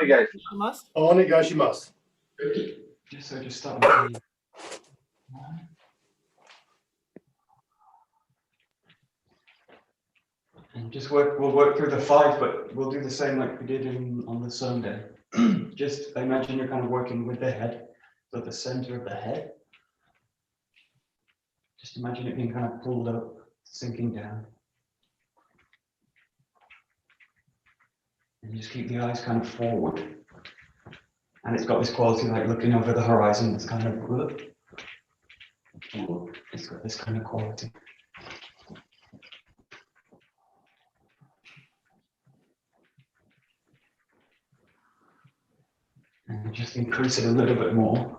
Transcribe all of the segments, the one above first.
Onegaishimasu. Onegaishimasu. Just start with the and we'll work through the 5, but we'll do the same like we did on the Sunday. Just imagine you're kind of working with the head, so the center of the head. Just imagine it being kind of pulled up, sinking down. And just keep the eyes kind of forward. And it's got this quality like looking over the horizon, it's kind of, it's got this kind of quality. And just increase it a little bit more.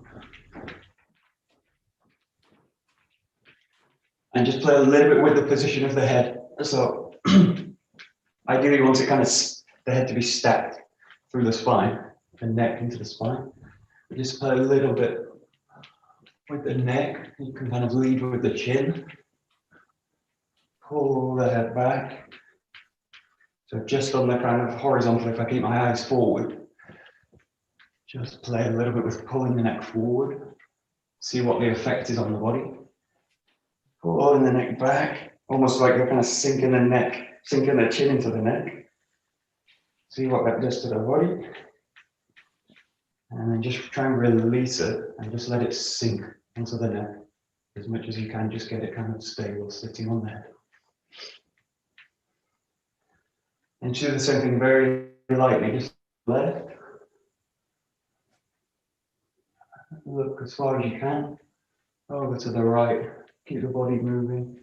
And just play a little bit with the position of the head. So ideally you want it kind of the head to be stacked through the spine, the neck into the spine. Just play a little bit with the neck. You can kind of lead with the chin. Pull the head back. So just on the kind of horizontal, if I keep my eyes forward, just play a little bit with pulling the neck forward. See what the effect is on the body. Pulling the neck back, almost like you're kind of sinking the neck, sinking the chin into the neck. See what that does to the body. And then just try and release it and just let it sink into the neck as much as you can. Just get it kind of stable, sitting on there. And do the same thing very lightly, just left. Look as far as you can. Over to the right. Keep the body moving.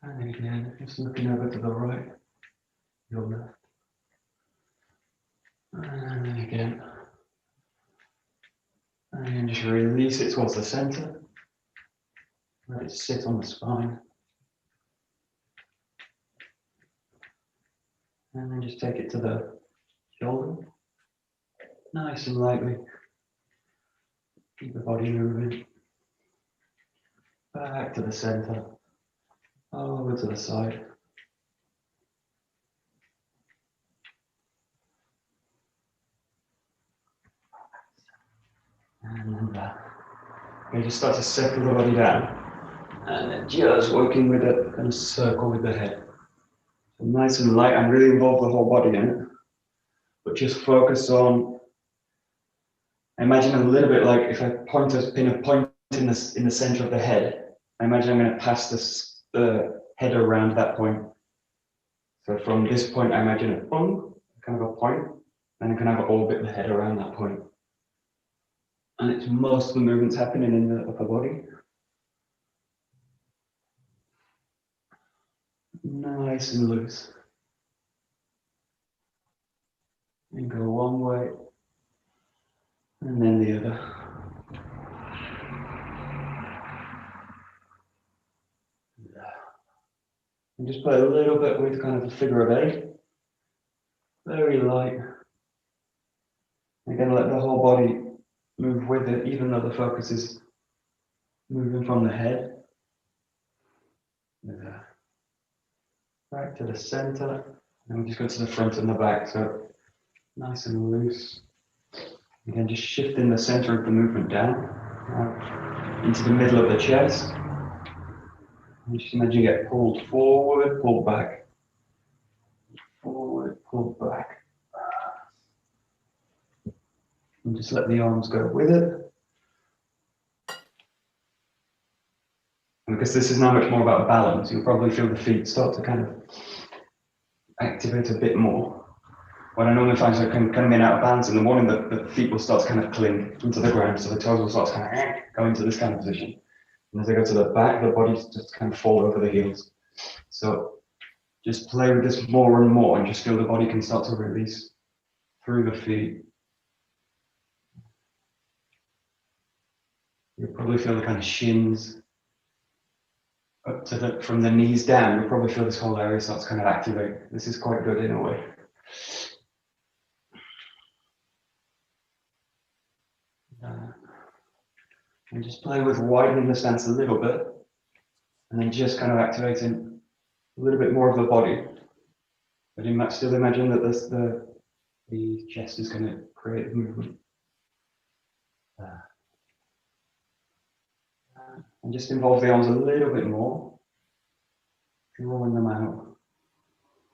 And again, just looking over to the right, your left. And then again. And then just release it towards the center. Let it sit on the spine. And then just take it to the shoulder. Nice and lightly. Keep the body moving. Back to the center. Over to the side. And then back. Okay, just start to settle the body down. And then just working with a kind of circle with the head. So nice and light and really involve the whole body in it. But just focus on, imagine a little bit like if I pin a point in the center of the head, I imagine I'm going to pass the head around that point. So from this point, I imagine a boom, kind of a point, and I can have an orbit the head around that point. And it's most of the movements happening in the upper body. Nice and loose. And go one way, and then the other. And just play a little bit with kind of the figure of 8. Very light. Again, let the whole body move with it, even though the focus is moving from the head. Back to the center. And we just go to the front and the back. So nice and loose. Again, just shifting the center of the movement down into the middle of the chest. And just imagine you get pulled forward, pulled back. Forward, pulled back. And just let the arms go with it. And because this is now much more about balance, you'll probably feel the feet start to kind of activate a bit more. What I normally find is I can come in out of balance in the morning, the feet will start to kind of cling into the ground, so the toes will start to kind of go into this kind of position. And as I go to the back, the body just kind of fall over the heels. So just play with this more and more, and just feel the body can start to release through the feet. You'll probably feel the kind of shins up to from the knees down. You'll probably feel this whole area starts to kind of activate. This is quite good in a way. And just play with widening the stance a little bit, and then just kind of activating a little bit more of the body. But still imagine that the chest is going to create the movement. And just involve the arms a little bit more, drawing them out,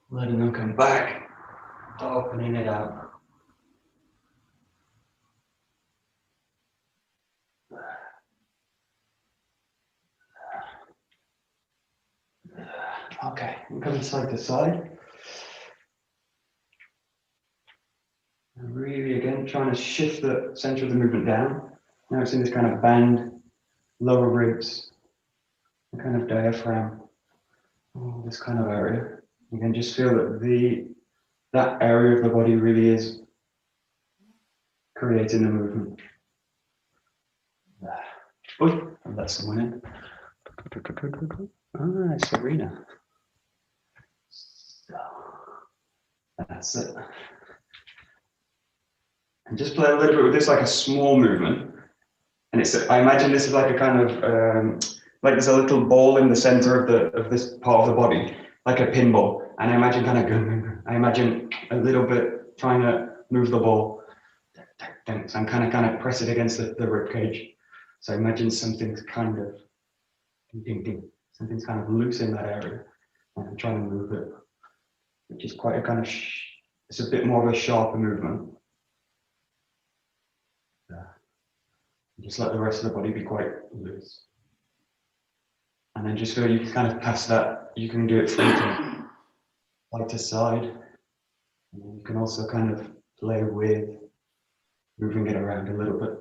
letting them come back, opening it out. Okay, I'm coming side to side. And really, again, trying to shift the center of the movement down. Now it's in this kind of band, lower ribs, the kind of diaphragm, this kind of area. You can just feel that that area of the body really is creating the movement. Oh, that's someone in. Ah, it's Serena. So, that's it. And just play a little bit with this, like a small movement. And I imagine this is like a kind of, like there's a little ball in the center of this part of the body, like a pinball. And I imagine a little bit trying to move the ball. So I'm kind of press it against the rib cage. So imagine something's kind of ding ding. Something's kind of loose in that area. And I'm trying to move it, which is quite a kind of, it's a bit more of a sharper movement. Just let the rest of the body be quite loose. And then just feel you can kind of pass that, you can do it from side to side. And then you can also kind of play with moving it around a little bit.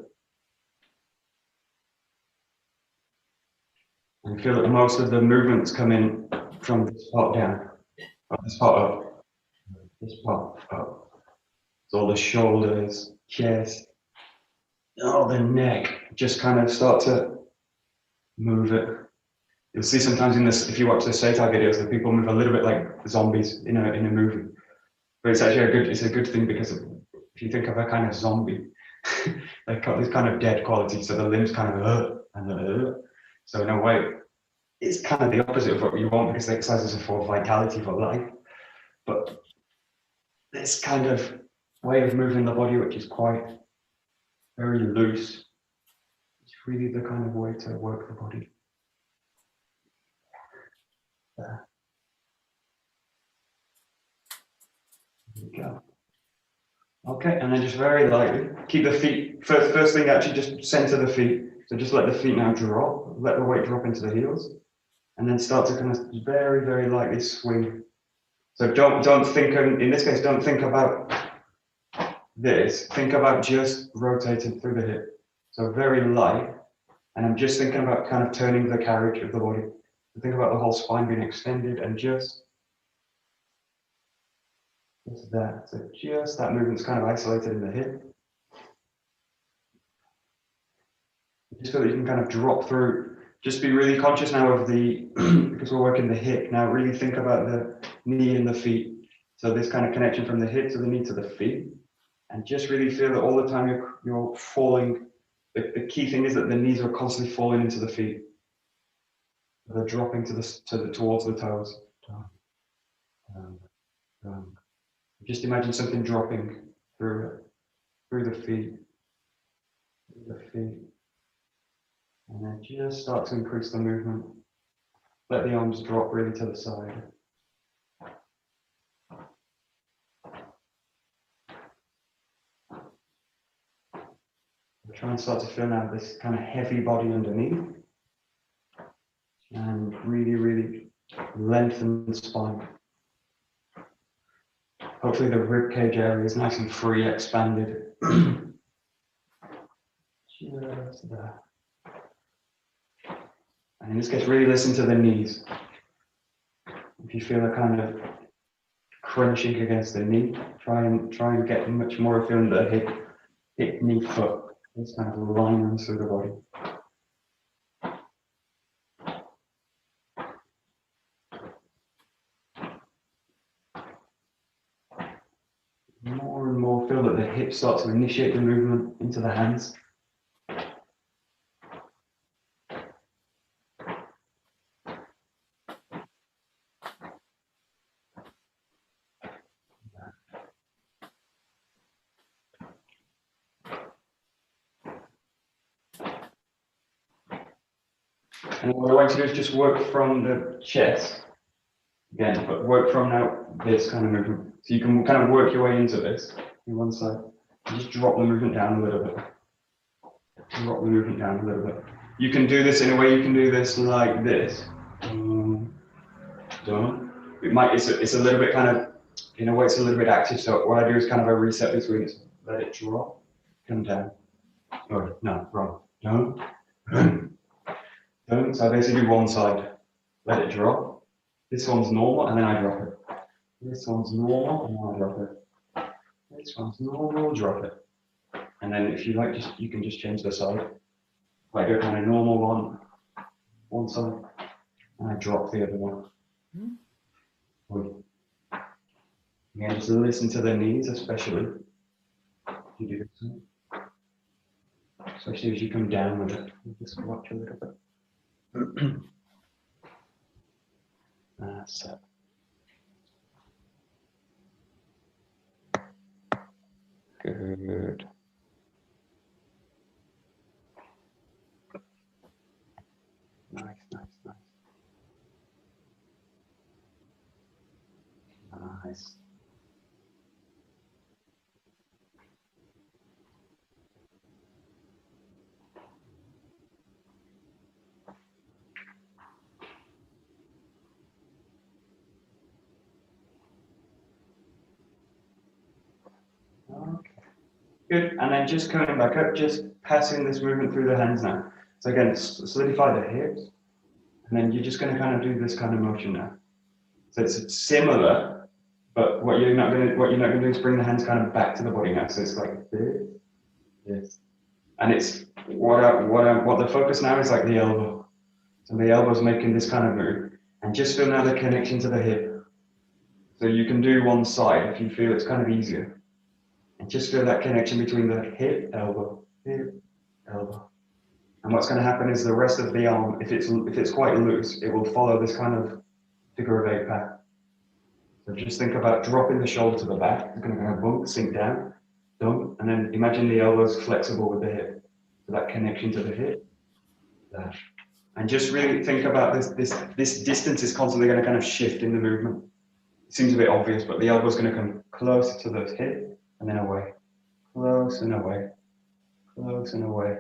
And feel that most of the movements come in from this part down, or this part up, this part up. So all the shoulders, chest, oh, the neck, just kind of start to move it. You'll see sometimes in this, if you watch the Seitai videos, that people move a little bit like zombies in a movie. But it's actually a good thing, because if you think of a kind of zombie, they've got this kind of dead quality, so the limbs kind of so in a way, it's kind of the opposite of what you want, because the exercises are for vitality, for life. But this kind of way of moving the body, which is quite very loose, it's really the kind of way to work the body. There. There we go. Okay, and then just very lightly, keep the feet, first thing, actually just center the feet. So just let the feet now drop, let the weight drop into the heels, and then start to kind of very, very lightly swing. So don't think, in this case, don't think about this, think about just rotating through the hip. So very light, and I'm just thinking about kind of turning the carriage of the body. So think about the whole spine being extended, and just that. So just that movement's kind of isolated in the hip. Just so that you can kind of drop through. Just be really conscious now of the, because we're working the hip, now really think about the knee and the feet. So this kind of connection from the hip to the knee to the feet. And just really feel that all the time you're falling. The key thing is that the knees are constantly falling into the feet. They're dropping towards the toes. Just imagine something dropping through the feet. And then just start to increase the movement. Let the arms drop really to the side. Try and start to feel now this kind of heavy body underneath. And really, really lengthen the spine. Hopefully the rib cage area is nice and free, expanded. Just there. And in this case, really listen to the knees. If you feel a kind of crunching against the knee, try and get much more feeling the hip, knee, foot. This kind of line runs through the body. More and more feel that the hips start to initiate the movement into the hands. And what I want you to do is just work from the chest again, but work from now this kind of movement. So you can kind of work your way into this on one side. And just drop the movement down a little bit. Drop the movement down a little bit. You can do this in a way. You can do this like this. Done. It's a little bit kind of, in a way, it's a little bit active. So what I do is kind of a reset between it. Let it drop, come down. Oh, no, wrong. Done. Done. So I basically do one side. Let it drop. This one's normal, and then I drop it. This one's normal, and then I drop it. This one's normal, drop it. And then if you like, you can just change the side. Like a kind of normal one side, and I drop the other one. Again, just listen to the knees, especially. You do this, especially as you come down with it. Just watch a little bit. That's it. Good. Nice. Nice. Okay. Good. And then just coming back up, just passing this movement through the hands now. So again, solidify the hips, and then you're just going to kind of do this kind of motion now. So it's similar, but what you're not going to do is bring the hands kind of back to the body now. So it's like this, and it's what the focus now is like the elbow. So the elbow's making this kind of move, and just feel now the connection to the hip. So you can do one side if you feel it's kind of easier, and just feel that connection between the hip, elbow. And what's going to happen is the rest of the arm, if it's quite loose, it will follow this kind of figure of eight path. So just think about dropping the shoulder to the back. It's going to go bump, sink down, dump, and then imagine the elbows flexible with the hip. So that connection to the hip. There. And just really think about this distance is constantly going to kind of shift in the movement. It seems a bit obvious, but the elbow is going to come close to the hip and then away. Close and away. Close and away.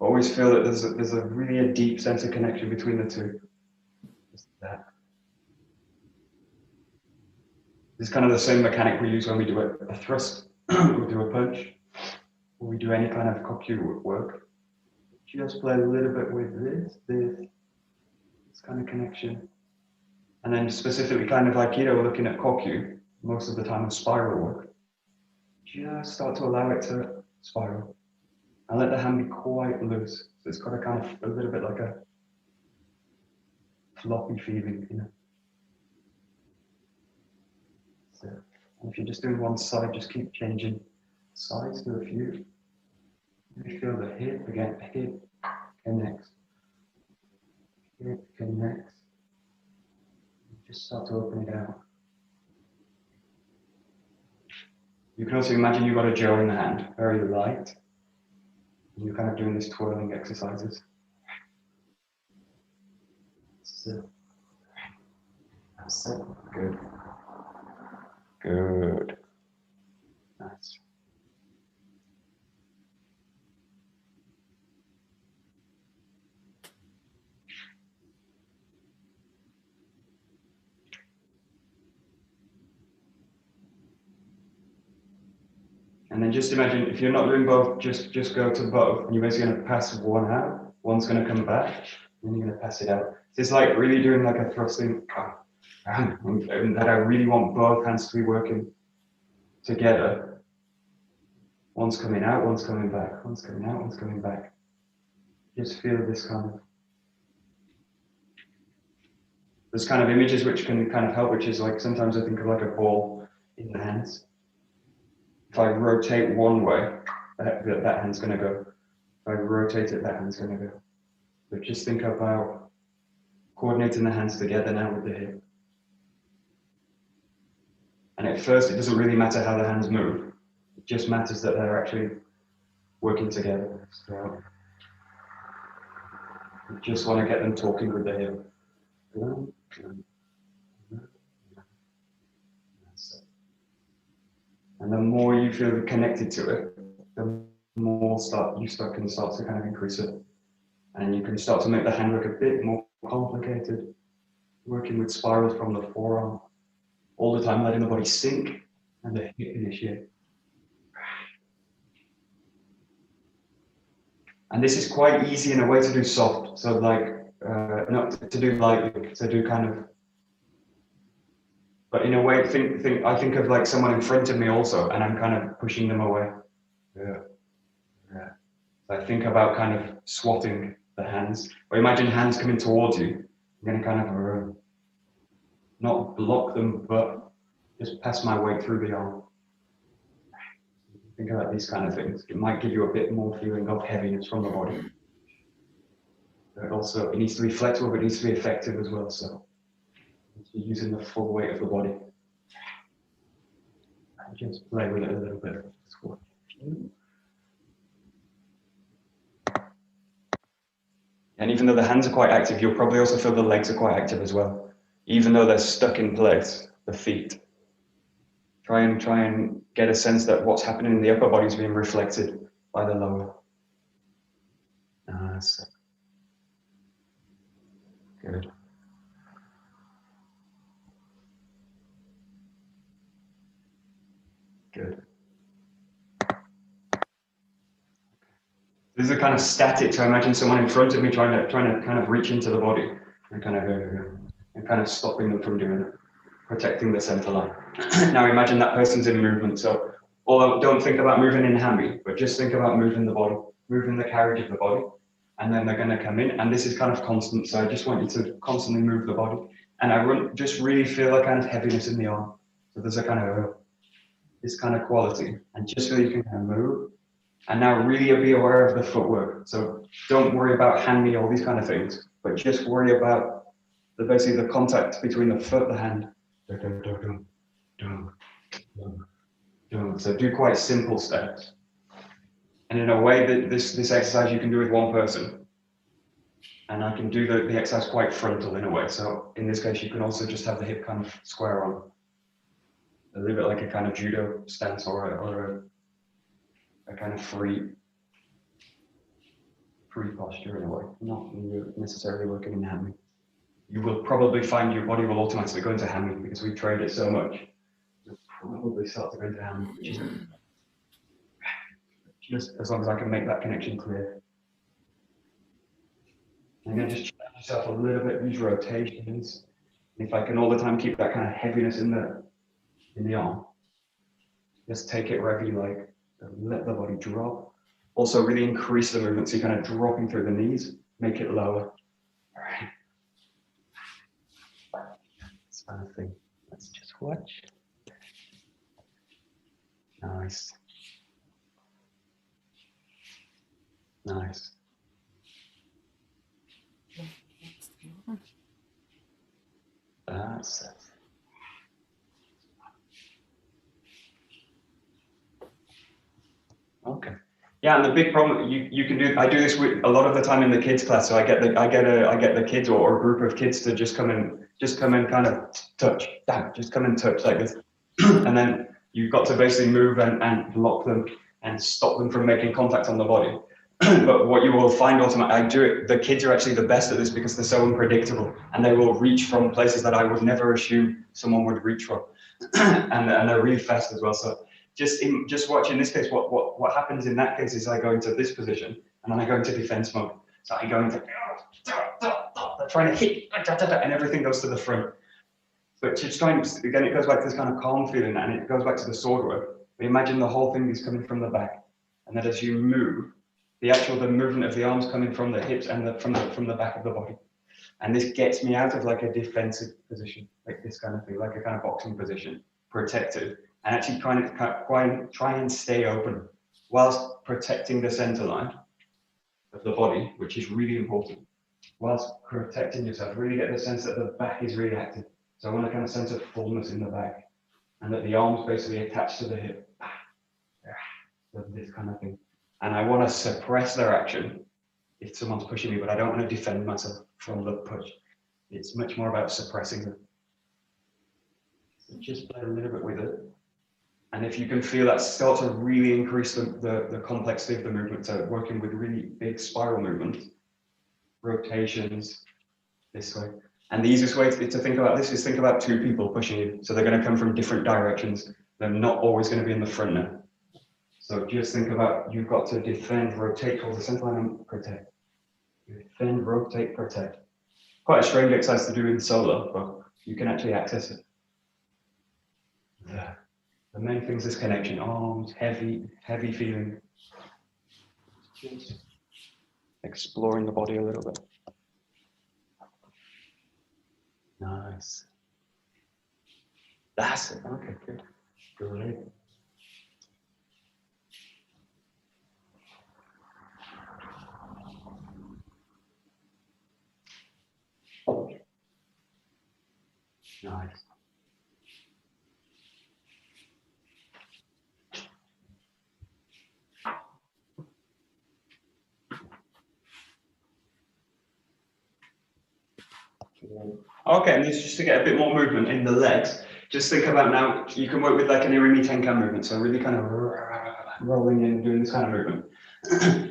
Always feel that there's a really deep sense of connection between the two. Just that. This is kind of the same mechanic we use when we do a thrust, we do a punch, or we do any kind of kokyu work. Just play a little bit with this kind of connection. And then specifically kind of Aikido, we're looking at kokyu, most of the time in spiral work. Just start to allow it to spiral. And let the hand be quite loose. So it's got a kind of a little bit like a floppy feeling, you know. So, and if you're just doing one side, just keep changing sides, do a few. You feel the hip again, hip connects. Hip connects. Just start to open it out. You can also imagine you've got a gel in the hand, very light. And you're kind of doing these twirling exercises. So, that's it. Good. Good. Nice. And then just imagine if you're not doing both, just go to both. And you're basically going to pass one out, one's going to come back, and you're going to pass it out. So it's like really doing like a thrusting. And that I really want both hands to be working together. One's coming out, one's coming back. One's coming out, one's coming back. Just feel this kind of. There's kind of images which can kind of help, which is like sometimes I think of like a ball in the hands. If I rotate one way, that hand's going to go. If I rotate it, that hand's going to go. But just think about coordinating the hands together now with the hip. And at first, it doesn't really matter how the hands move. It just matters that they're actually working together. So, You just want to get them talking with their hip. And the more you feel connected to it, the more you can start to kind of increase it. And you can start to make the handwork a bit more complicated, working with spirals from the forearm, all the time letting the body sink and the hip initiate. And this is quite easy in a way to do soft. So like, not to do lightly, to do kind of, but in a way, I think of like someone in front of me also, and I'm kind of pushing them away. Yeah. Yeah. So I think about kind of swatting the hands, or imagine hands coming towards you. I'm going to kind of not block them, but just pass my weight through the arm. Think about these kind of things. It might give you a bit more feeling of heaviness from the body. But also, it needs to be flexible, but it needs to be effective as well. So you're using the full weight of the body. And just play with it a little bit. And even though the hands are quite active, you'll probably also feel the legs are quite active as well. Even though they're stuck in place, the feet. Try and get a sense that what's happening in the upper body is being reflected by the lower. So. Good. Good. This is a kind of static, so imagine someone in front of me trying to kind of reach into the body and kind of stopping them from doing it, protecting the center line. Now imagine that person's in movement, so although don't think about moving in hammy, but just think about moving the body, moving the carriage of the body, and then they're going to come in, and this is kind of constant, so I just want you to constantly move the body, and I just really feel a kind of heaviness in the arm, so there's a kind of this kind of quality, and just so you can kind of move. And now really be aware of the footwork. So don't worry about hand-me, all these kind of things, but just worry about basically the contact between the foot, the hand. So do quite simple steps. And in a way that this exercise you can do with one person. And I can do the exercise quite frontal in a way. So in this case, you can also just have the hip kind of square on. A little bit like a kind of judo stance or a kind of free posture in a way, not necessarily working in hammy. You will probably find your body will automatically go into hammy because we trained it so much. You'll probably start to go into hammy, just as long as I can make that connection clear. And then just challenge yourself a little bit, use rotations. If I can all the time keep that kind of heaviness in the arm, just take it wherever you like. Let the body drop. Also really increase the movement, so you're kind of dropping through the knees, make it lower. All right. This kind of thing. Let's just watch. Nice. Nice. That's it. Okay. Yeah, and the big problem you can do. I do this with a lot of the time in the kids class. So I get the kids or a group of kids to just come and kind of touch, just come and touch like this, and then you've got to basically move and block them and stop them from making contact on the body. But what you will find automatically, the kids are actually the best at this because they're so unpredictable and they will reach from places that I would never assume someone would reach from, and they're really fast as well. So. Just watch in this case, what happens in that case is I go into this position and then I go into defense mode. So I go into, they're trying to hit, and everything goes to the front. But just trying, again, it goes back to this kind of calm feeling and it goes back to the sword work. But imagine the whole thing is coming from the back. And then as you move, the movement of the arms coming from the hips and from the back of the body. And this gets me out of like a defensive position, like this kind of thing, like a kind of boxing position, protected. And actually try and stay open whilst protecting the center line of the body, which is really important. Whilst protecting yourself, really get the sense that the back is really active. So I want a kind of sense of fullness in the back and that the arms basically attached to the hip. So this kind of thing. And I want to suppress their action if someone's pushing me, but I don't want to defend myself from the push. It's much more about suppressing them. So just play a little bit with it. And if you can feel that start to really increase the complexity of the movement, so working with really big spiral movements, rotations this way. And the easiest way to think about this is think about two people pushing you. So they're going to come from different directions. They're not always going to be in the front now. So just think about, you've got to defend, rotate towards the center line and protect. Defend, rotate, protect. Quite a strange exercise to do in solo, but you can actually access it. There. The main thing is this connection, arms, heavy feeling. Just exploring the body a little bit. Nice. That's it. Okay, good. Great. Nice. Okay, and this is just to get a bit more movement in the legs. Just think about now, you can work with like an Irimi Tenkan movement, so really kind of rolling in, doing this kind of movement.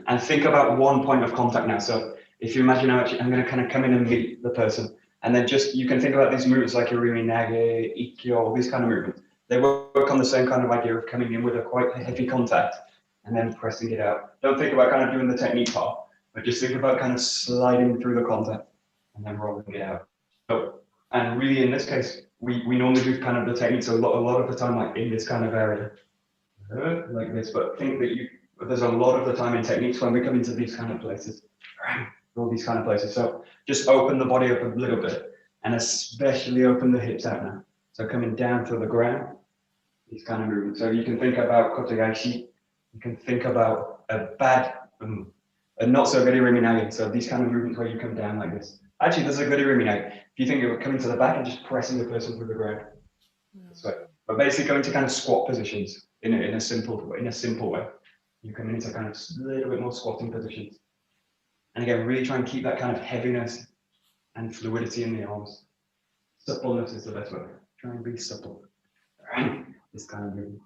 And think about one point of contact now. So if you imagine how I'm going to kind of come in and meet the person, and then just, you can think about these movements like Irimi, Nage, Ikkyo, all these kind of movements. They work on the same kind of idea of coming in with a quite heavy contact and then pressing it out. Don't think about kind of doing the technique part, but just think about kind of sliding through the contact and then rolling it out. So, and really in this case, we normally do kind of the techniques a lot of the time like in this kind of area, like this, but think that there's a lot of the time in techniques when we come into these kind of places, all these kind of places. So just open the body up a little bit and especially open the hips out now. So coming down to the ground, these kind of movements. So you can think about kotegaeshi, you can think about a not so good Irimi Nage. So these kind of movements where you come down like this. Actually, there's a good Irimi Nage. If you think of coming to the back and just pressing the person through the ground. So, but basically going to kind of squat positions in a simple way. You come into kind of a little bit more squatting positions. And again, really try and keep that kind of heaviness and fluidity in the arms. Suppleness is the best way. Try and be supple. This kind of movement.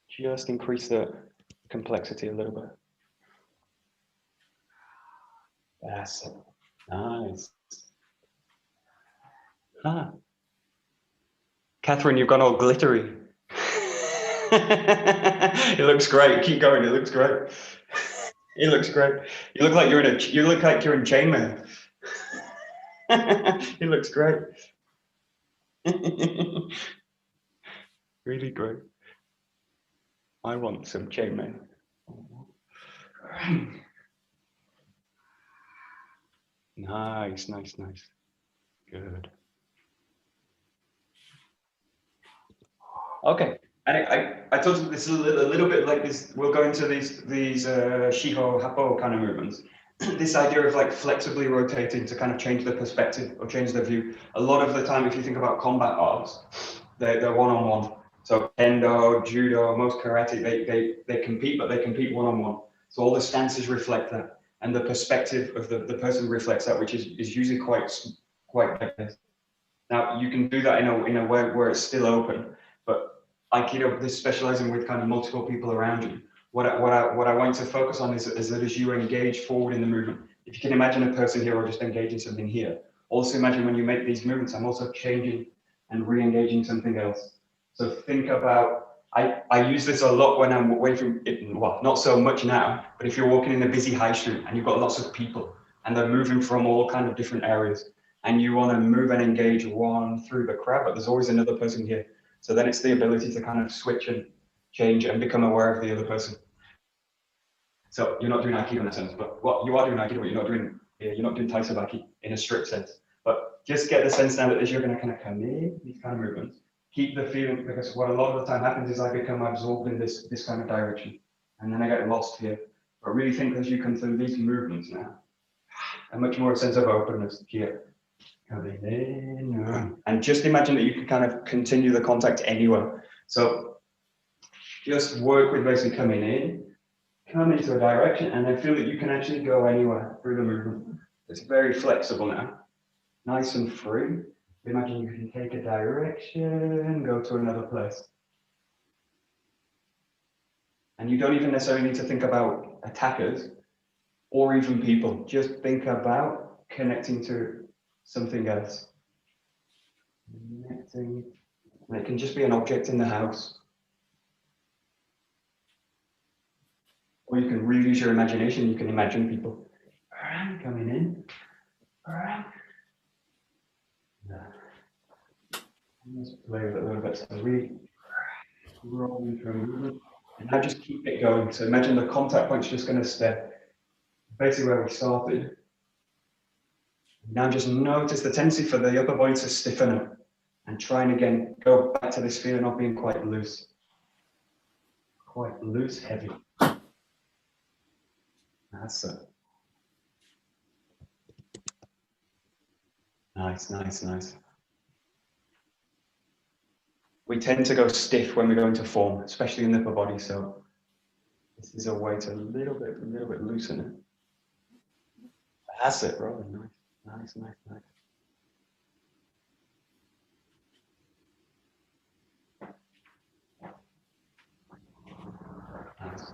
Just increase the complexity a little bit. That's it. Nice. Ah. Catherine, you've gone all glittery. It looks great. Keep going. It looks great. It looks great. You look like you're in chainmail. It looks great. Really great. I want some chainmail. Nice. Good. Okay. And I told you this is a little bit like this. We'll go into these shiho, happo kind of movements. This idea of like flexibly rotating to kind of change the perspective or change the view. A lot of the time, if you think about combat arts, they're one-on-one. So kendo, judo, most karate, they compete, but they compete one-on-one. So all the stances reflect that, and the perspective of the person reflects that, which is usually quite like this. Now you can do that in a way where it's still open, but Aikido, this specializing with kind of multiple people around you. What I want to focus on is that as you engage forward in the movement, if you can imagine a person here or just engaging something here, also imagine when you make these movements, I'm also changing and re-engaging something else. So think about, I use this a lot when I'm away from it, well, not so much now, but if you're walking in a busy high street and you've got lots of people and they're moving from all kind of different areas and you want to move and engage one through the crowd, but there's always another person here. So then it's the ability to kind of switch and change and become aware of the other person. So you're not doing Aikido in a sense, but what you are doing Aikido, but you're not doing Taisabaki in a strict sense. But just get the sense now that as you're going to kind of come in, these kind of movements, keep the feeling, because what a lot of the time happens is I become absorbed in this kind of direction, and then I get lost here. But really think as you come through these movements now, a much more sense of openness here. Coming in, and just imagine that you can kind of continue the contact anywhere. So just work with basically coming in, come into a direction and then feel that you can actually go anywhere through the movement. It's very flexible now, nice and free. Imagine you can take a direction, go to another place. And you don't even necessarily need to think about attackers or even people. Just think about connecting to something else. Connecting. And it can just be an object in the house. Or you can really use your imagination. You can imagine people coming in. Let's play with it a little bit. So really rolling through movement. And now just keep it going. So imagine the contact point's just going to stay basically where we started. Now just notice the tendency for the upper body to stiffen up and try and again go back to this feeling of being quite loose. Quite loose, heavy. That's it. Nice, nice, nice. We tend to go stiff when we go into form, especially in the upper body. So this is a way to a little bit loosen it. That's it, bro. Nice, nice, nice, nice. Nice.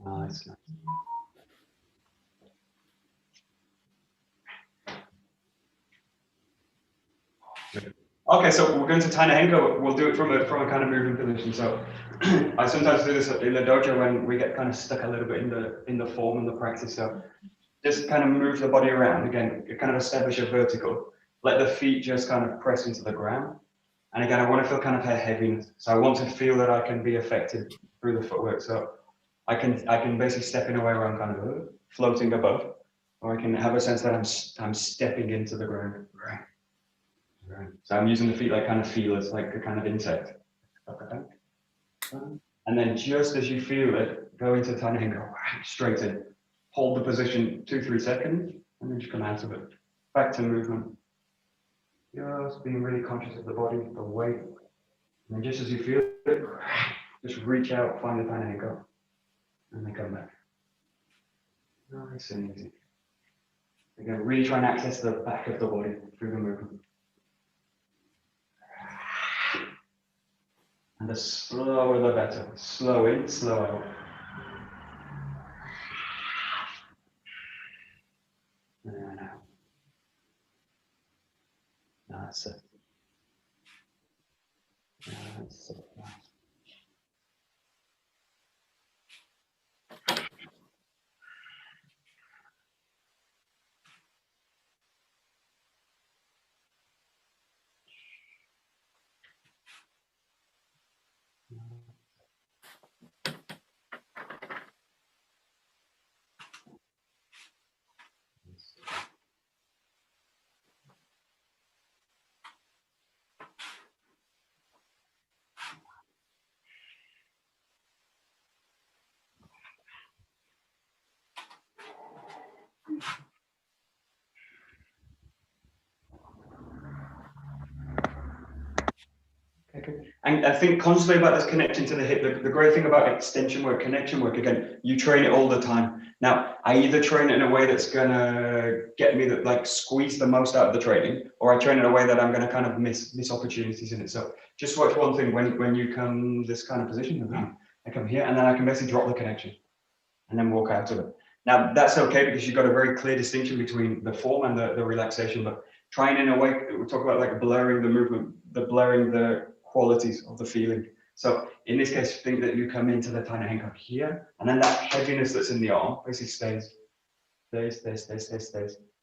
Nice, nice. Okay, so we're going to Tana Henko. We'll do it from a kind of moving position. So I sometimes do this in the dojo when we get kind of stuck a little bit in the form and the practice. So just kind of move the body around again, kind of establish a vertical. Let the feet just kind of press into the ground. And again, I want to feel kind of a heaviness. So I want to feel that I can be effective through the footwork. So I can basically step in a way where I'm kind of floating above, or I can have a sense that I'm stepping into the ground. Right. So I'm using the feet like kind of feelers, like a kind of insect. And then just as you feel it, go into Tana and go straight in. Hold the position 2-3 seconds, and then just come out of it. Back to movement. Just being really conscious of the body, the weight. And then just as you feel it, just reach out, find the Tana and go. And then come back. Nice and easy. Again, really try and access the back of the body through the movement. And the slower the better. Slow in, slow out. And out. That's it. That's it. Okay. And I think constantly about this connection to the hip. The great thing about extension work, connection work, again, you train it all the time. Now, I either train it in a way that's gonna get me that like squeeze the most out of the training, or I train it in a way that I'm gonna kind of miss opportunities in it. So just watch one thing when you come this kind of position, I come here, and then I can basically drop the connection and then walk out of it. Now that's okay because you've got a very clear distinction between the form and the relaxation, but trying in a way, we talk about like blurring the movement, blurring the qualities of the feeling. So in this case, think that you come into the Tana Henko here, and then that heaviness that's in the arm basically stays.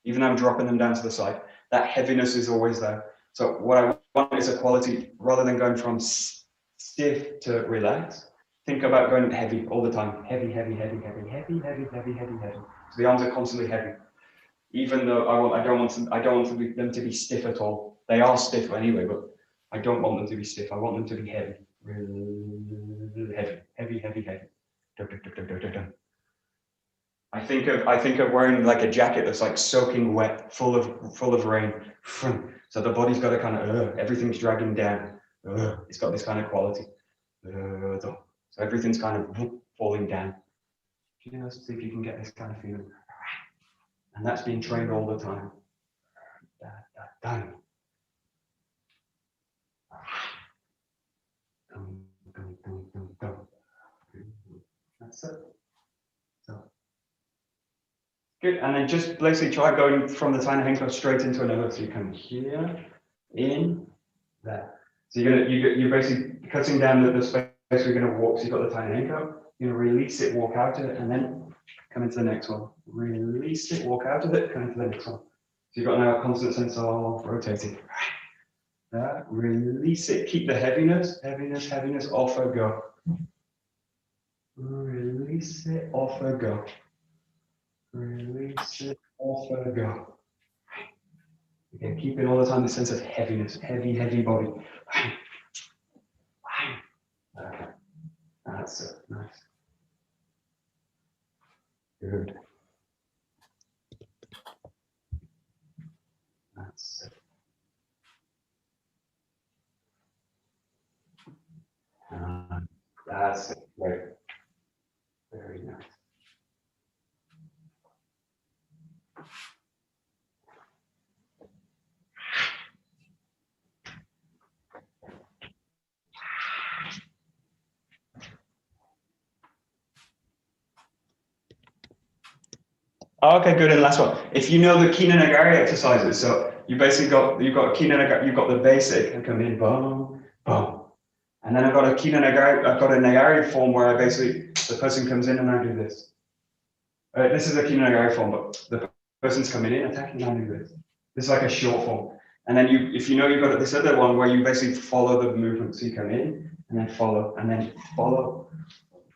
Even though I'm dropping them down to the side, that heaviness is always there. So what I want is a quality, rather than going from stiff to relax, think about going heavy all the time. Heavy. So the arms are constantly heavy. Even though I don't want them to be stiff at all. They are stiff anyway, but I don't want them to be stiff. I want them to be heavy. Heavy. I think of wearing like a jacket that's like soaking wet, full of rain. So the body's got to kind of everything's dragging down. It's got this kind of quality. So everything's kind of falling down. Just see if you can get this kind of feeling. And that's being trained all the time. That's it. So good. And then just basically try going from the tiny henko straight into another. So you come here, in, there. So you're basically cutting down the space we're going to walk. So you've got the tiny henko. You're going to release it, walk out of it, and then come into the next one. Release it, walk out of it, come into the next one. So you've got now a constant sense of rotating. Release it, keep the heaviness, off a go. Release it, off a go. Release it, off a go. Again, keeping all the time the sense of heaviness, heavy body. Okay. That's it, nice. Good. That's it. That's it. Right. Very nice. Okay, good. And last one. If you know the Kina Nagari exercises, so you've got Kina Nagari, you've got the basic and come in, boom, boom. And then I've got a Nagari form where the person comes in and I do this. This is a Kina Nagari form, but the person's coming in, attacking, and I do this. This is like a short form. And then if you know you've got this other one where you basically follow the movement. So you come in and then follow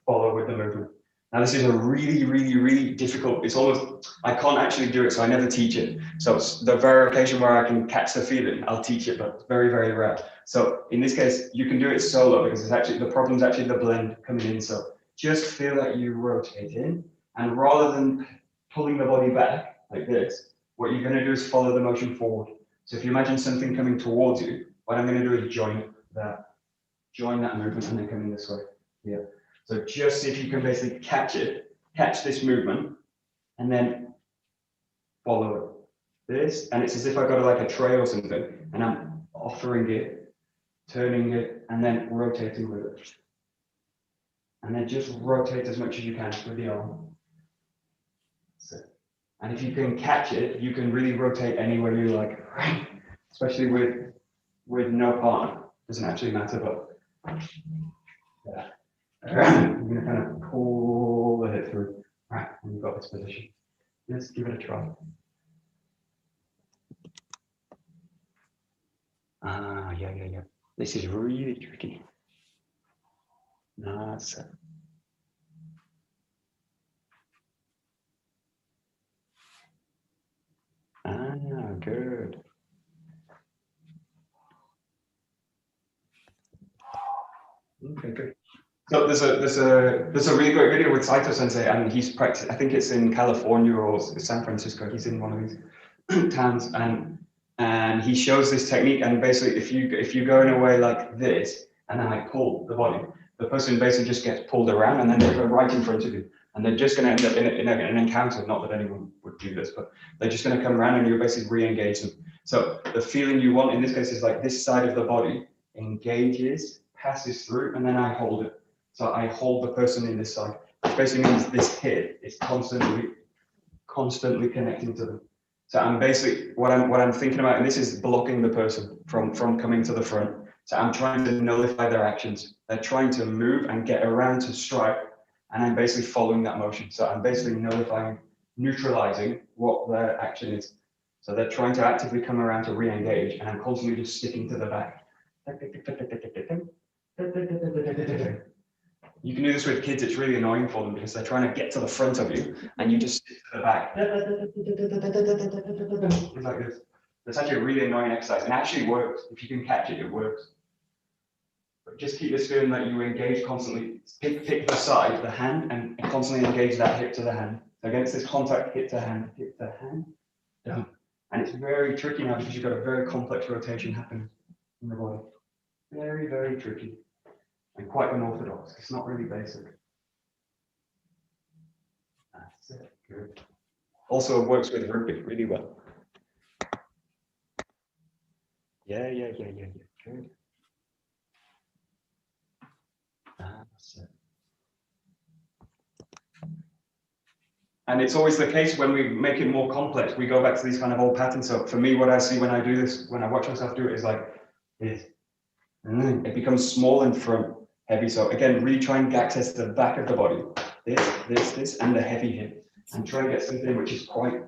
with the movement. Now this is a really difficult, it's almost, I can't actually do it, so I never teach it. So it's the rare occasion where I can catch the feeling, I'll teach it, but it's very rare. So in this case, you can do it solo because it's actually, the problem's actually the blend coming in. So just feel that you rotate in, and rather than pulling the body back like this, what you're gonna do is follow the motion forward. So if you imagine something coming towards you, what I'm gonna do is join that movement and then come in this way, yeah. So just see if you can basically catch this movement, and then follow it. This, and it's as if I've got like a tray or something, and I'm offering it, turning it, and then rotating with it. And then just rotate as much as you can with the arm. So, and if you can catch it, you can really rotate anywhere you like, especially with no partner. Doesn't actually matter, but yeah. I'm going to kind of pull the hip through. Right, and you've got this position. Let's give it a try. Yeah. This is really tricky. That's it. Good. Okay, good. So there's a really great video with Saito Sensei, and he's practiced. I think it's in California or San Francisco. He's in one of these towns, and he shows this technique. And basically, if you go in a way like this, and then I pull the body, the person basically just gets pulled around, and then they go right in front of you, and they're just going to end up in an encounter. Not that anyone would do this, but they're just going to come around, and you basically re-engage them. So the feeling you want in this case is like this side of the body engages, passes through, and then I hold it. So I hold the person in this side, which basically means this hip is constantly connecting to them. So I'm basically, what I'm thinking about, and this is blocking the person from coming to the front. So I'm trying to nullify their actions. They're trying to move and get around to strike, and I'm basically following that motion. So I'm basically neutralizing what their action is. So they're trying to actively come around to re-engage, and I'm constantly just sticking to the back. You can do this with kids, it's really annoying for them because they're trying to get to the front of you and you just stick to the back. It's like this. It's actually a really annoying exercise, and it actually works. If you can catch it, it works. But just keep this feeling that you engage constantly. Pick the side, the hand, and constantly engage that hip to the hand. So again, it's this contact hip to hand, down. And it's very tricky now because you've got a very complex rotation happening in the body. Very, very tricky and quite unorthodox. It's not really basic. That's it. Good. Also works with rugby really well. Yeah. Good. That's it. And it's always the case when we make it more complex, we go back to these kind of old patterns. So for me, what I see when I do this, when I watch myself do it, is like this. It becomes small in front, heavy. So again, really try and access the back of the body. This, and the heavy hip. And try and get something which is quite,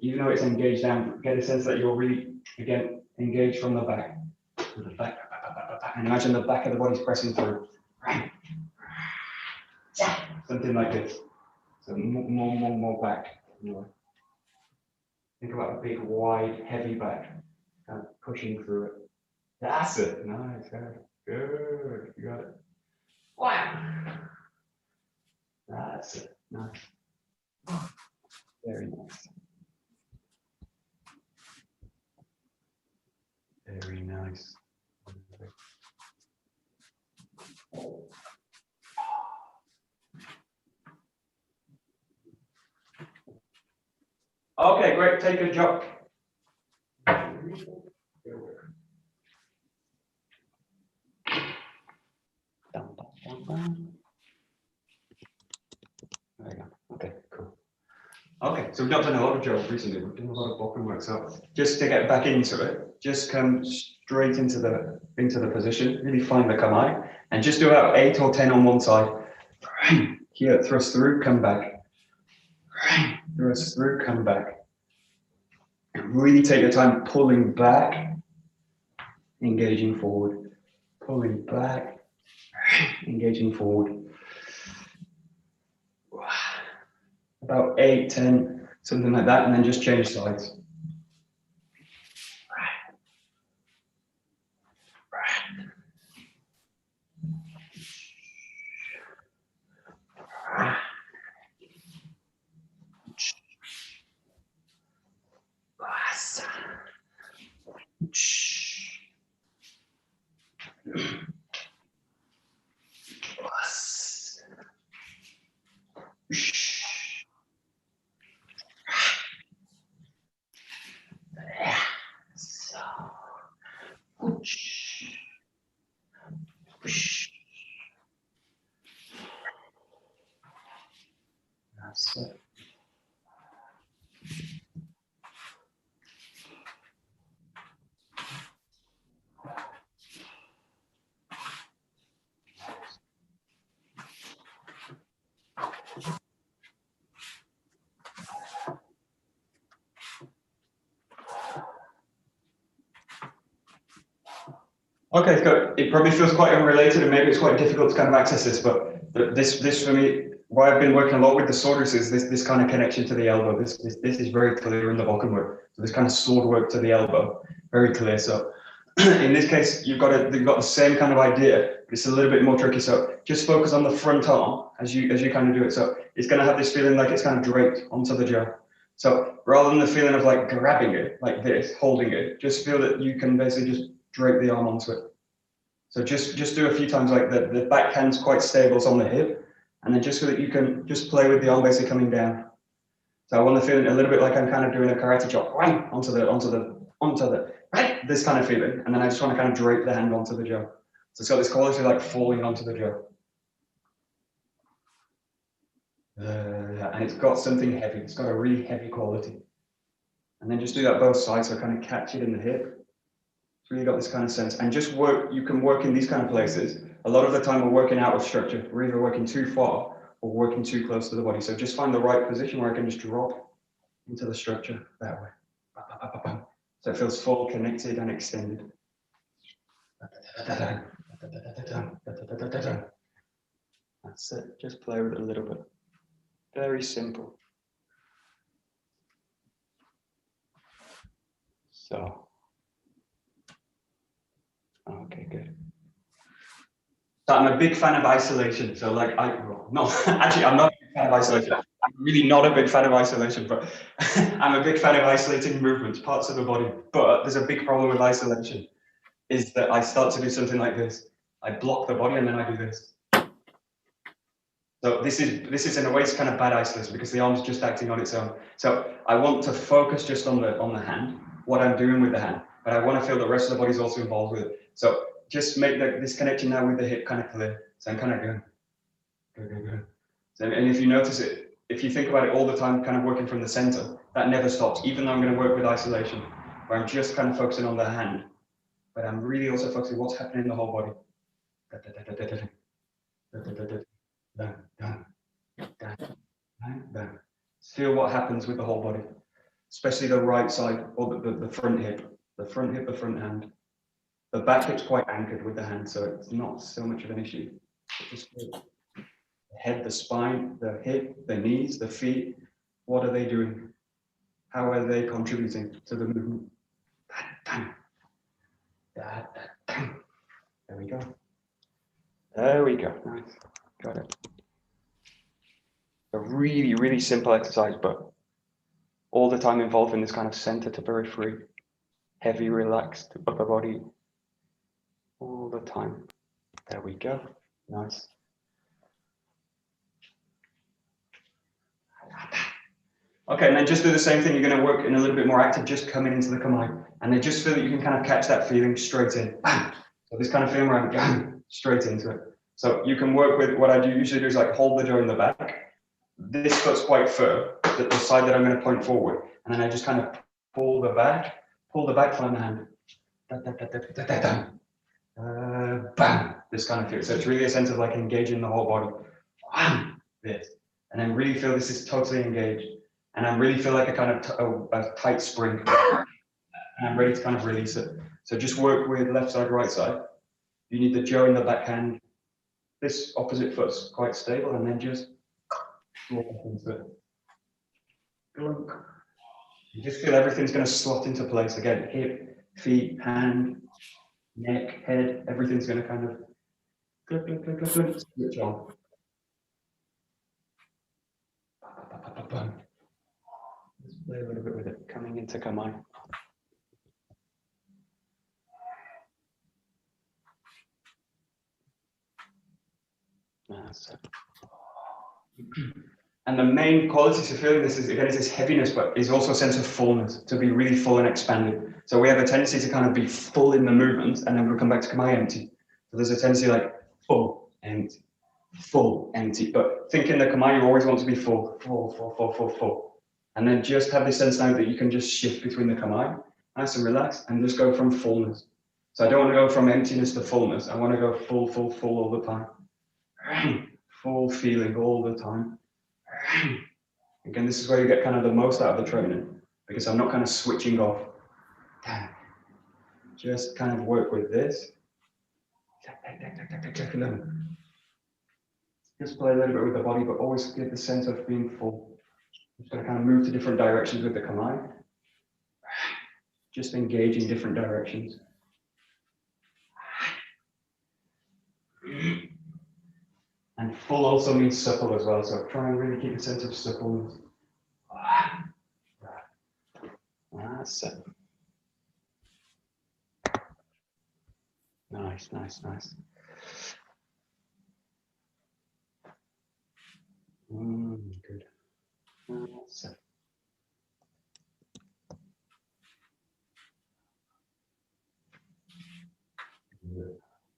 even though it's engaged down, get a sense that you're really, again, engaged from the back. To the back, and imagine the back of the body's pressing through. Something like this. So more back. Think about a big, wide, heavy back, kind of pushing through it. That's it. Nice. Good. You got it. Wow. That's it. Nice. Very nice. Very nice. Okay, great. Take a jump. There you go. Okay, cool. Okay, so we've not done a lot of jump recently. We've done a lot of walking work. So just to get back into it, just come straight into the position. Really find the kamae, and just do about 8 or 10 on one side. Here, thrust through, come back. Thrust through, come back. And really take your time pulling back, engaging forward, pulling back, engaging forward. About 8, 10, something like that, and then just change sides. That's it. Okay, so it probably feels quite unrelated, and maybe it's quite difficult to kind of access this, but this for me, why I've been working a lot with the sworders is this kind of connection to the elbow. This is very clear in the Vulcan work. So this kind of sword work to the elbow, very clear. So in this case, you've got the same kind of idea, but it's a little bit more tricky. So just focus on the front arm as you kind of do it. So it's going to have this feeling like it's kind of draped onto the jaw. So rather than the feeling of like grabbing it like this, holding it, just feel that you can basically just drape the arm onto it. So just do a few times like the back hand's quite stable, it's on the hip, and then just so that you can just play with the arm basically coming down. So I want to feel a little bit like I'm kind of doing a karate chop, right, onto the right, this kind of feeling, and then I just want to kind of drape the hand onto the jaw. So it's got this quality like falling onto the jaw. And it's got something heavy. It's got a really heavy quality. And then just do that both sides, so kind of catch it in the hip. It's really got this kind of sense. And just work, you can work in these kind of places. A lot of the time we're working out of structure. We're either working too far or working too close to the body. So just find the right position where I can just drop into the structure that way. So it feels full, connected, and extended. That's it. Just play with it a little bit. Very simple. So, okay, good. So I'm a big fan of isolation. So like, I'm not a big fan of isolation. I'm really not a big fan of isolation, but I'm a big fan of isolating movements, parts of the body. But there's a big problem with isolation. is that I start to do something like this. I block the body and then I do this. So this is in a way it's kind of bad isolation because the arm's just acting on its own. So I want to focus just on the hand, what I'm doing with the hand, but I want to feel the rest of the body's also involved with it. So just make this connection now with the hip kind of clear. So I'm kind of going. So, and if you notice it, if you think about it all the time, kind of working from the center, that never stops, even though I'm going to work with isolation, where I'm just kind of focusing on the hand, but I'm really also focusing what's happening in the whole body. Feel what happens with the whole body, especially the right side or the front hip, the front hand. The back hip's quite anchored with the hand, so it's not so much of an issue. Just the head, the spine, the hip, the knees, the feet. What are they doing? How are they contributing to the movement? There we go. There we go. Nice. Got it. A really, really simple exercise, but all the time involved in this kind of center to periphery, heavy, relaxed upper body, all the time. There we go. Nice. Okay, and then just do the same thing. You're going to work in a little bit more active, just coming into the kamae. And then just feel that you can kind of catch that feeling straight in. So this kind of feeling where I'm going straight into it. So you can work with what I usually do is like hold the jaw in the back. This foot's quite firm, the side that I'm going to point forward. And then I just kind of pull the back, find the hand. Bam, this kind of feel. So it's really a sense of like engaging the whole body. This. And then really feel this is totally engaged. And I really feel like a kind of a tight spring. And I'm ready to kind of release it. So just work with left side, right side. You need the jaw in the back hand. This opposite foot's quite stable, and then just walk into it. You just feel everything's going to slot into place again. Hip, feet, hand, neck, head, everything's going to kind of switch on. Let's play a little bit with it, coming into kamae. And the main qualities of feeling this is, again, is this heaviness, but is also a sense of fullness, to be really full and expanded. So we have a tendency to kind of be full in the movement, and then we'll come back to kamae empty. So there's a tendency like full, empty, full, empty. But think in the kamae, you always want to be full, full, full, full, full, full. And then just have this sense now that you can just shift between the kamae, nice and relaxed, and just go from fullness. So I don't want to go from emptiness to fullness. I want to go full, full, full all the time. Full feeling all the time. Again, this is where you get kind of the most out of the training, because I'm not kind of switching off. Just kind of work with this. Just play a little bit with the body, but always get the sense of being full. Just going to kind of move to different directions with the kamae. Just engage in different directions. And full also means supple as well, so try and really keep a sense of suppleness. That's it. Nice, nice, nice. Good. That's it.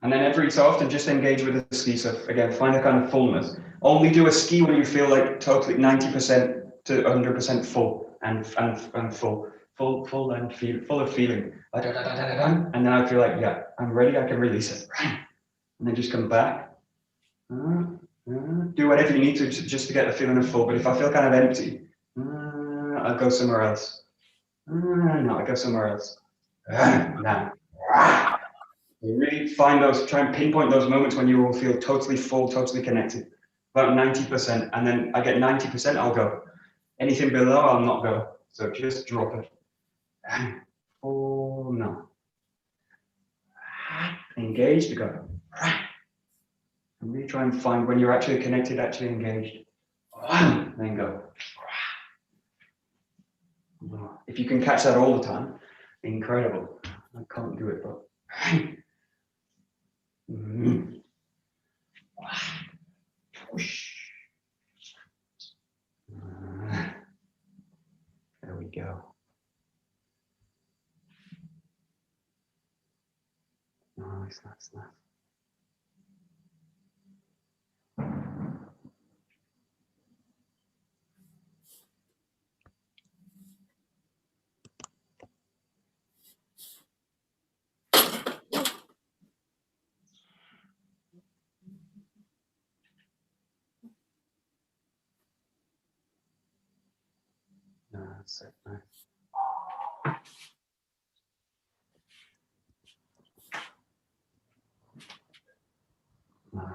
And then every so often, just engage with a ski. So again, find a kind of fullness. Only do a ski when you feel like totally 90% to 100% full and full and full of feeling. And then I feel like, yeah, I'm ready. I can release it. And then just come back. Do whatever you need to just to get the feeling of full. But if I feel kind of empty, I'll go somewhere else. No, I go somewhere else. Now. Really find those, try and pinpoint those moments when you will feel totally full, totally connected. About 90%, and then I get 90%, I'll go. Anything below, I'll not go. So just drop it. Full, no. Engaged, go. And really try and find when you're actually connected, actually engaged. Then go. If you can catch that all the time, incredible. I can't do it, but There we go. Nice, nice, nice. That's it, nice. Nice.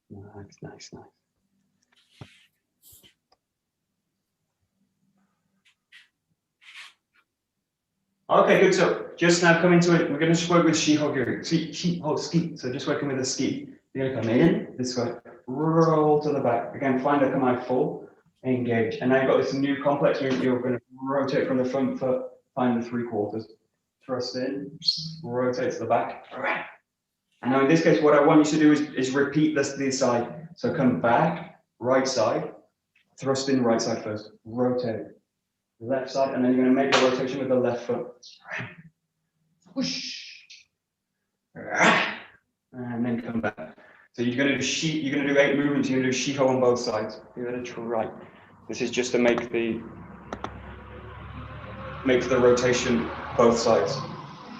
Nice, nice, nice. Okay, good. So just now coming to it, we're going to just work with Shiho ski. So just working with the ski. You're going to come in this way, roll to the back. Again, find a kamae full, engage. And now you've got this new complex movement. You're going to rotate from the front foot, find the 3/4. Thrust in, rotate to the back. And now in this case, what I want you to do is repeat this side. So come back, right side, thrust in right side first, rotate. Left side, and then you're going to make the rotation with the left foot. Whoosh. And then come back. So you're going to do 8 movements. You're going to do shiho on both sides. You're going to try. This is just to make the rotation both sides.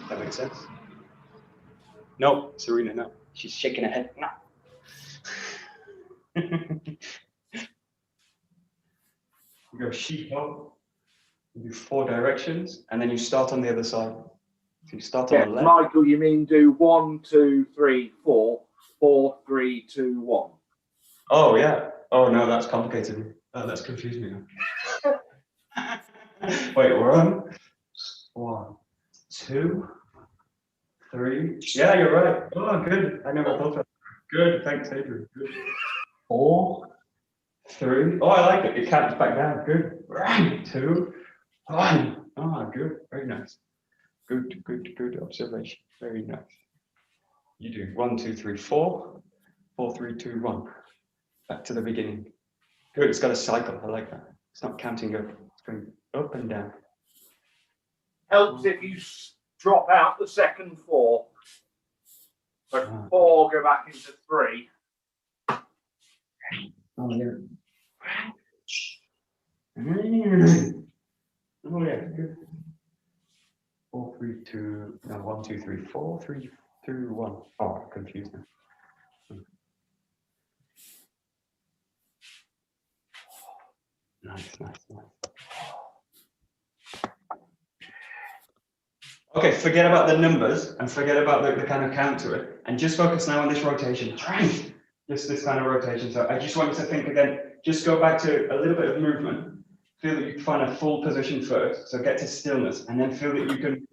That makes sense? No, Serena, no. She's shaking her head. No. You go shiho. You do 4 directions, and then you start on the other side. So you start on the left. Michael, you mean do 1, 2, 3, 4, 4, 3, 2, 1. Oh yeah. Oh no, that's complicated. That's confused me now. Wait, we're on 1, 2, 3. Yeah, you're right. Oh, good. I never thought of that. Good. Thanks, Adrian. Good. 4, 3. Oh, I like it. It counts back down. Good. 2, 1. Oh, good. Very nice. Good, good, good observation. Very nice. You do 1, 2, 3, 4. 4, 3, 2, 1. Back to the beginning. Good. It's got a cycle. I like that. It's not counting up. It's going up and down. Helps if you drop out the second 4. So 4 go back into 3. Oh yeah. Oh yeah. Good. 4, 3, 2. No, 1, 2, 3, 4, 3, 2, 1. Oh, I'm confused now. Nice, nice, nice. Okay, forget about the numbers and forget about the kind of count to it, and just focus now on this rotation. Just this kind of rotation. So I just want you to think again, just go back to a little bit of movement. Feel that you find a full position first. So get to stillness, and then feel that you can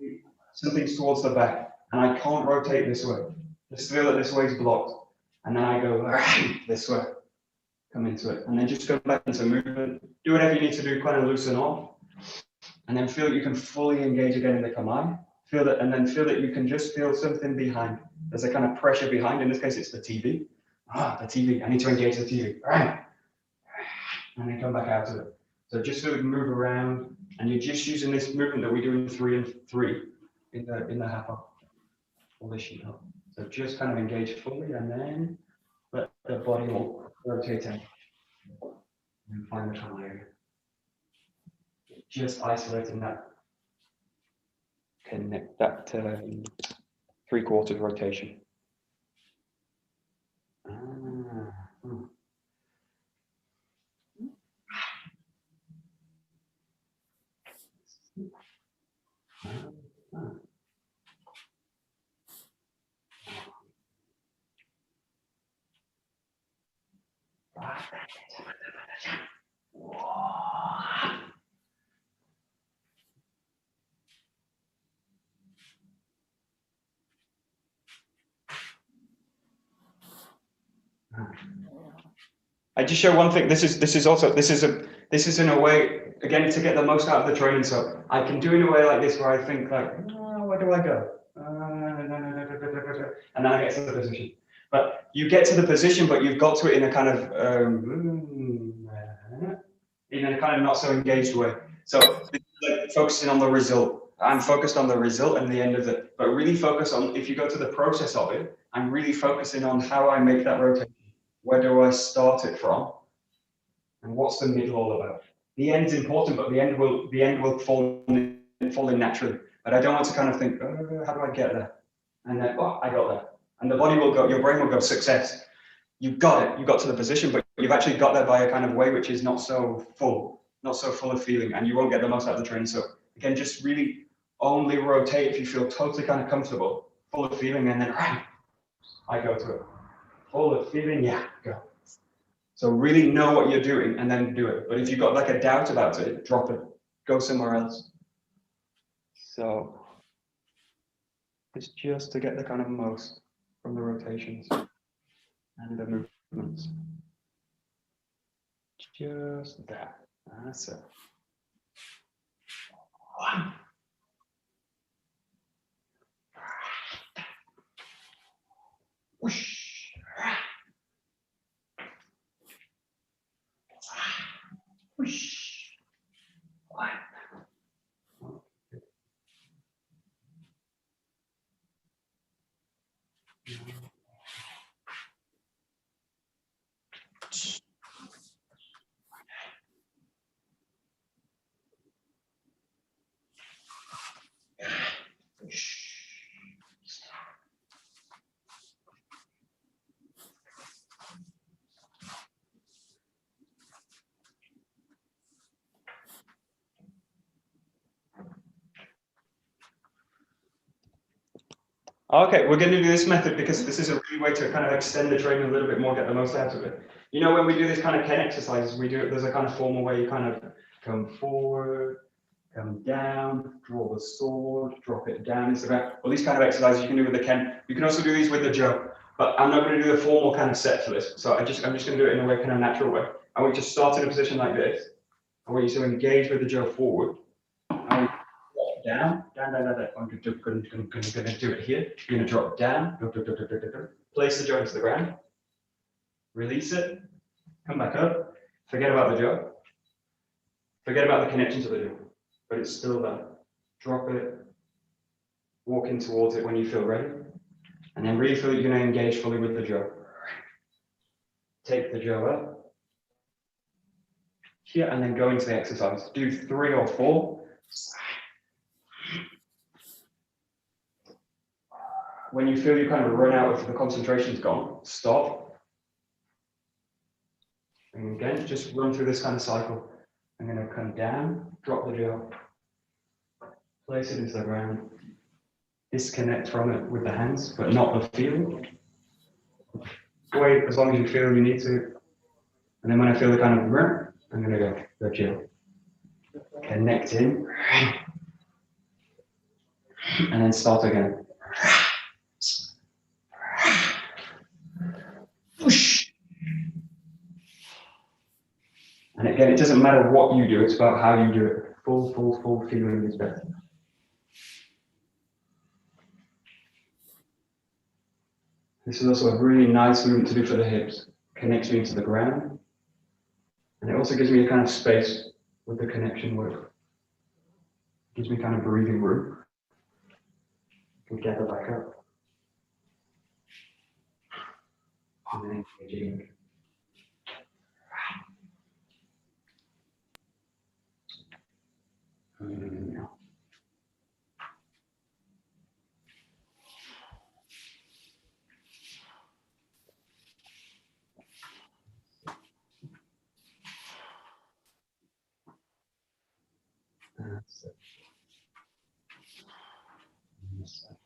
something's towards the back. And I can't rotate this way. Just feel that this way is blocked. And then I go this way. Come into it. And then just go back into movement. Do whatever you need to do, kind of loosen off. And then feel that you can fully engage again in the kamae. Feel that, and then feel that you can just feel something behind. There's a kind of pressure behind. In this case, it's the TV. The TV. I need to engage the TV. And then come back out of it. So just feel it move around, and you're just using this movement that we do in 3 and 3 in the hapa or the shiho. So just kind of engage fully, and then let the body all rotate in. And find the kamae. Just isolating that. Connect that 3/4 rotation. I just show one thing. This is in a way, again, to get the most out of the training. So I can do in a way like this where I think like, oh, where do I go? And then I get to the position. But you get to the position, but you've got to it in a kind of not so engaged way. So like focusing on the result. I'm focused on the result and the end of it, but really focus on, if you go to the process of it, I'm really focusing on how I make that rotation. Where do I start it from? And what's the middle all about? The end's important, but the end will fall in naturally. But I don't want to kind of think, oh, how do I get there? And then, oh, I got there. And the body will go, your brain will go, success. You got it. You got to the position, but you've actually got there by a kind of way which is not so full of feeling, and you won't get the most out of the training. So again, just really only rotate if you feel totally kind of comfortable, full of feeling, and then I go to it. Full of feeling, yeah, go. So really know what you're doing and then do it. But if you've got like a doubt about it, drop it. Go somewhere else. So it's just to get the kind of most from the rotations and the movements. Just that. That's it. One. Whoosh. Whoosh. One. Okay, we're going to do this method because this is a really way to kind of extend the training a little bit more, get the most out of it. You know, when we do this kind of Ken exercises, we do it, there's a kind of formal way you kind of come forward, come down, draw the sword, drop it down, all these kind of exercises you can do with the Ken. You can also do these with the Jo, but I'm not going to do the formal kind of set for this. So I'm just going to do it in a way, kind of natural way. I want you to start in a position like this. I want you to engage with the Jo forward. Down. I'm going to do it here. You're going to drop down. Place the Jo into the ground. Release it. Come back up. Forget about the Jo. Forget about the connection to the Jo. But it's still there. Drop it. Walk in towards it when you feel ready. And then really feel you're going to engage fully with the Jo. Take the Jo up. Here, and then go into the exercise. Do 3 or 4. When you feel you kind of run out of the concentration's gone, stop. And again, just run through this kind of cycle. I'm going to come down, drop the Jo, place it into the ground, disconnect from it with the hands, but not the feeling. Wait as long as you feel you need to. And then when I feel the kind of I'm going to go, the Jo. Connect in. And then start again. And again, it doesn't matter what you do, it's about how you do it. Full feeling is better. This is also a really nice movement to do for the hips. Connects me to the ground. And it also gives me a kind of space with the connection work. Gives me kind of breathing room. And gather back up. And then engaging. That's it. That's it.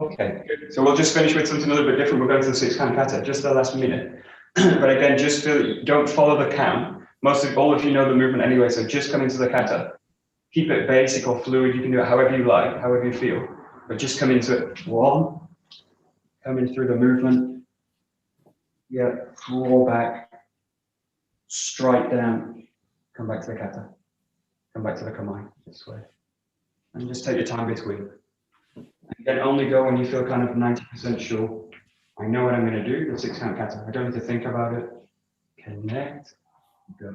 Okay, good. So we'll just finish with something a little bit different. We're going to the 6-count kata, just the last minute. But again, just don't follow the count. All of you know the movement anyway, so just come into the kata. Keep it basic or fluid. You can do it however you like, however you feel. But just come into it. 1, coming through the movement. Yeah, draw back, strike down, come back to the kata. Come back to the kamae this way. And just take your time between. Again, only go when you feel kind of 90% sure. I know what I'm going to do, the 6-count kata. I don't need to think about it. Connect, go.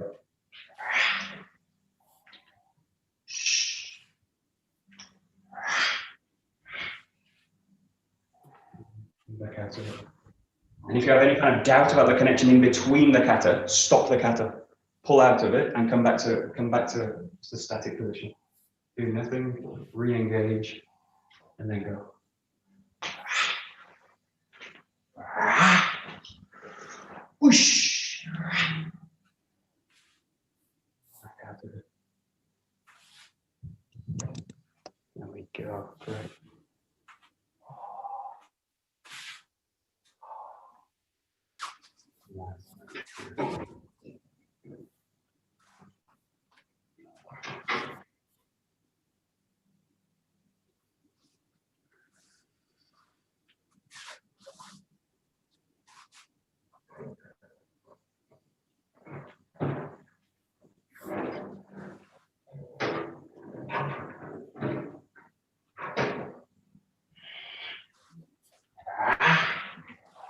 Back out of it. And if you have any kind of doubt about the connection in between the kata, stop the kata, pull out of it, and come back to the static position. Do nothing, re-engage, and then go. Whoosh. Back out of it. There we go. Great.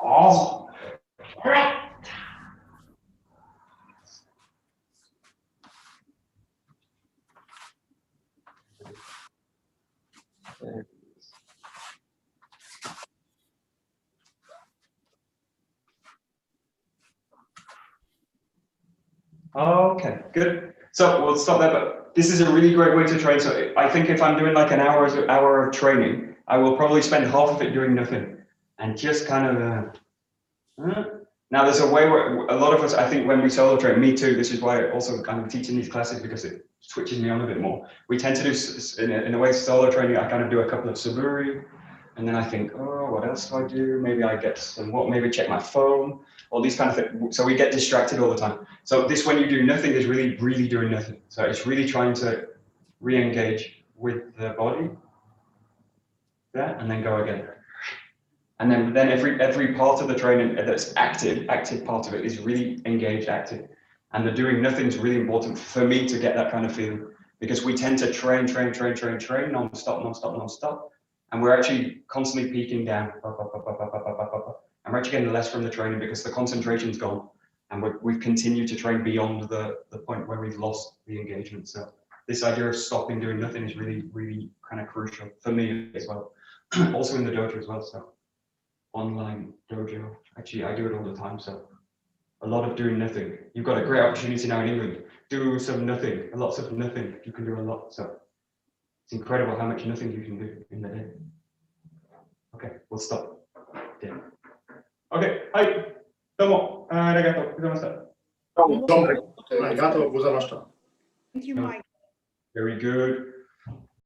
Awesome. Okay, good. So we'll stop there, but this is a really great way to train. So I think if I'm doing like an hour of training, I will probably spend half of it doing nothing and just kind of. Now there's a way where a lot of us, I think when we solo train, me too, this is why I also kind of teaching these classes because it switches me on a bit more. We tend to do, in a way, solo training, I kind of do a couple of saburi, and then I think, oh, what else do I do? Maybe I get some, maybe check my phone, all these kind of things. So we get distracted all the time. So this, when you do nothing, is really, really doing nothing. So it's really trying to re-engage with the body there, and then go again. And then every part of the training that's active part of it is really engaged, active. And the doing nothing is really important for me to get that kind of feeling, because we tend to train non-stop. And we're actually constantly peaking down. And we're actually getting less from the training because the concentration's gone. And we've continued to train beyond the point where we've lost the engagement. So this idea of stopping doing nothing is really, really kind of crucial for me as well. Also in the dojo as well. So online dojo, actually I do it all the time. So a lot of doing nothing. You've got a great opportunity now in England. Do some nothing, lots of nothing. You can do a lot. So it's incredible how much nothing you can do in the day. Okay, we'll stop. Yeah. Okay, hi. Domo, arigato gozaimashita. Domo, arigato gozaimashita. Thank you, Mike. Very good.